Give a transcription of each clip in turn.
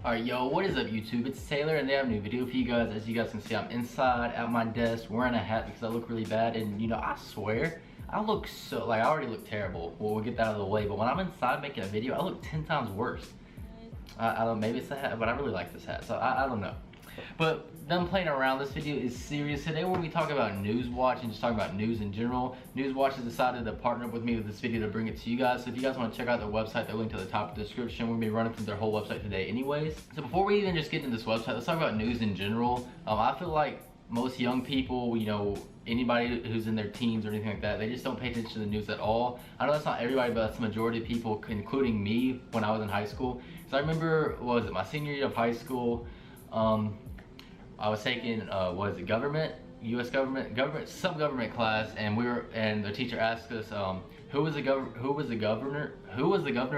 Alright, yo, what is up YouTube? It's Taylor and they have a new video for you guys. As you guys can see, I'm inside at my desk wearing a hat because I look really bad, and you know, I swear I look so, like, I already look terrible. Well, we'll get that out of the way, but when I'm inside making a video, I look 10 times worse. I don't know, maybe it's the hat, but I really like this hat, so I don't know. But them playing around, this video is serious. Today we're going to be talking about NewsWatch and just talking about news in general. NewsWatch has decided to partner up with me with this video to bring it to you guys. So if you guys want to check out their website, they're linked to the top of the description. We're going to be running through their whole website today anyways. So before we even just get into this website, let's talk about news in general. I feel like most young people, you know, anybody who's in their teens or anything like that, they just don't pay attention to the news at all. I know that's not everybody, but that's the majority of people, including me when I was in high school. So I remember, what was it, my senior year of high school, I was taking U.S. government, some government class, and the teacher asked us who was the governor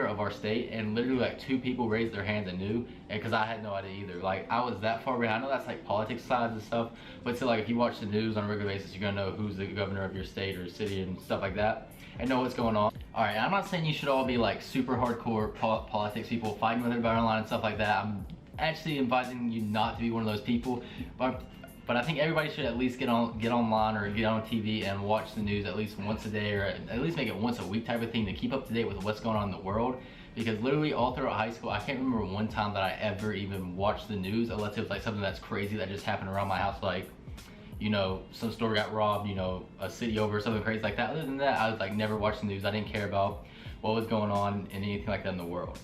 of our state, and literally like 2 people raised their hands and knew, and because I had no idea either. Like, I was that far behind. I know that's like politics sides and stuff, but still, like, if you watch the news on a regular basis, you're gonna know who's the governor of your state or city and stuff like that, and know what's going on. All right, I'm not saying you should all be like super hardcore politics people fighting with everybody online and stuff like that. I'm actually advising you not to be one of those people, but I think everybody should at least get online or get on TV and watch the news at least once a day, or at least make it once a week type of thing to keep up to date with what's going on in the world. Because literally all throughout high school, I can't remember one time that I ever even watched the news unless it was like something that's crazy that just happened around my house, like, you know, some store got robbed, you know, a city over, something crazy like that. Other than that, I was like never watched the news. I didn't care about what was going on and anything like that in the world.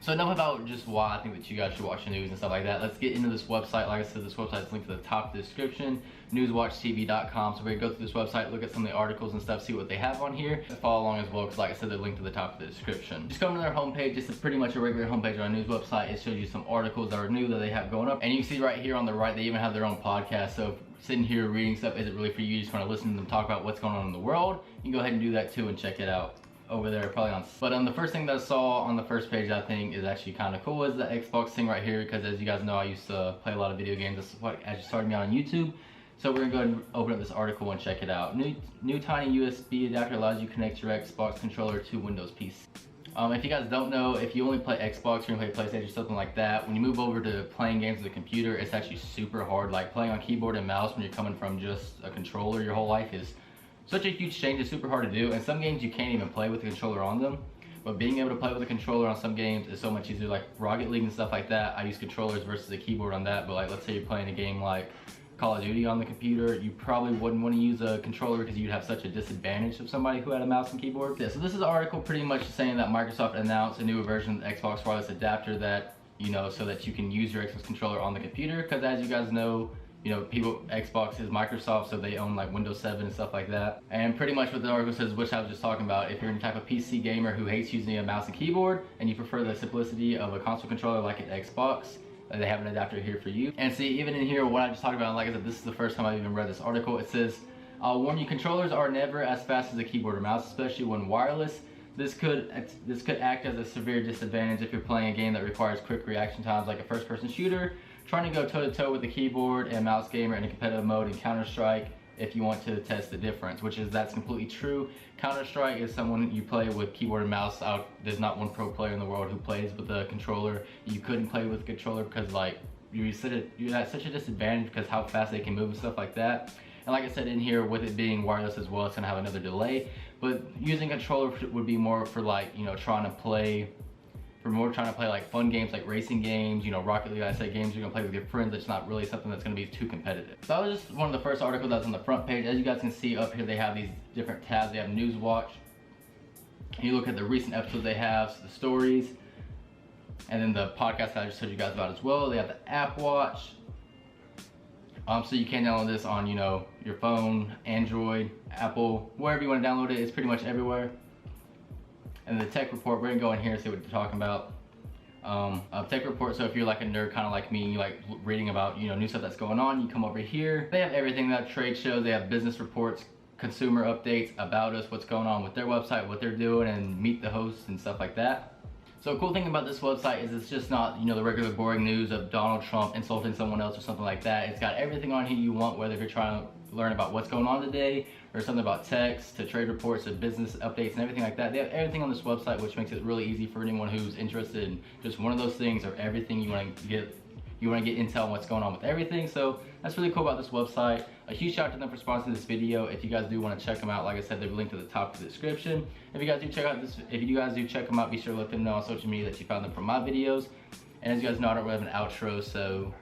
So enough about just why I think that you guys should watch the news and stuff like that. Let's get into this website. Like I said, this website is linked to the top of the description, newswatchtv.com. So we're gonna go through this website, look at some of the articles and stuff, see what they have on here. Follow along as well, because like I said, they're linked to the top of the description. Just come to their homepage. It's pretty much a regular homepage on a news website. It shows you some articles that are new that they have going up. And you can see right here on the right, they even have their own podcast. So if sitting here reading stuff isn't really for you, you just want to listen to them talk about what's going on in the world, you can go ahead and do that too and check it out over there, probably on. But the first thing that I saw on the first page I think is actually kind of cool is the Xbox thing right here, because as you guys know, I used to play a lot of video games. That's what actually started me on YouTube. So we're gonna go ahead and open up this article and check it out. New tiny USB adapter allows you to connect your Xbox controller to Windows PC. If you guys don't know, if you only play Xbox or you play PlayStation or something like that, when you move over to playing games with a computer, it's actually super hard. Like playing on keyboard and mouse when you're coming from just a controller your whole life is such a huge change. It's super hard to do, and some games you can't even play with the controller on them, but being able to play with a controller on some games is so much easier. Like Rocket League and stuff like that, I use controllers versus a keyboard on that. But like, let's say you're playing a game like Call of Duty on the computer, you probably wouldn't want to use a controller because you'd have such a disadvantage of somebody who had a mouse and keyboard. Yeah, so this is an article pretty much saying that Microsoft announced a new version of the Xbox wireless adapter that, you know, so that you can use your Xbox controller on the computer, because as you guys know, you know, Xbox is Microsoft, so they own like Windows 7 and stuff like that. And pretty much what the article says, which I was just talking about, if you're any type of PC gamer who hates using a mouse and keyboard and you prefer the simplicity of a console controller like an Xbox, they have an adapter here for you. And see, even in here, what I just talked about, like I said, this is the first time I've even read this article. It says, I'll warn you, controllers are never as fast as a keyboard or mouse, especially when wireless. This could act as a severe disadvantage if you're playing a game that requires quick reaction times, like a first-person shooter, trying to go toe-to-toe with the keyboard and mouse gamer in a competitive mode in Counter-Strike. If you want to test the difference, that's completely true. Counter-Strike is someone you play with keyboard and mouse. There's not one pro player in the world who plays with a controller. You couldn't play with a controller because like you're at such a disadvantage because how fast they can move and stuff like that. And like I said in here, with it being wireless as well, it's gonna have another delay. But using a controller would be more for like, you know, trying to play like fun games like racing games, you know, Rocket League, I say games you're gonna play with your friends. It's not really something that's gonna be too competitive. So that was just one of the first articles that's on the front page. As you guys can see up here, they have these different tabs. They have NewsWatch. You look at the recent episodes they have, the stories, and then the podcast that I just told you guys about as well. They have the app watch. So you can download this on, you know, your phone, Android, Apple, wherever you want to download it. It's pretty much everywhere. And the tech report, we're gonna go in here and see what they're talking about. Tech report, so if you're like a nerd kind of like me and you like reading about, you know, new stuff that's going on, you come over here. They have everything. They have trade shows, they have business reports, consumer updates, about us, what's going on with their website, what they're doing, and meet the hosts and stuff like that. So a cool thing about this website is it's just not, you know, the regular boring news of Donald Trump insulting someone else or something like that. It's got everything on here you want, whether if you're trying to learn about what's going on today, or something about text to trade reports to business updates and everything like that. They have everything on this website, which makes it really easy for anyone who's interested in just one of those things or everything you want to get. You want to get intel on what's going on with everything. So that's really cool about this website. A huge shout out to them for sponsoring this video. If you guys do want to check them out, like I said, they're linked to the top of the description. If you guys do check them out, be sure to let them know on social media that you found them from my videos. And as you guys know, I don't really have an outro, so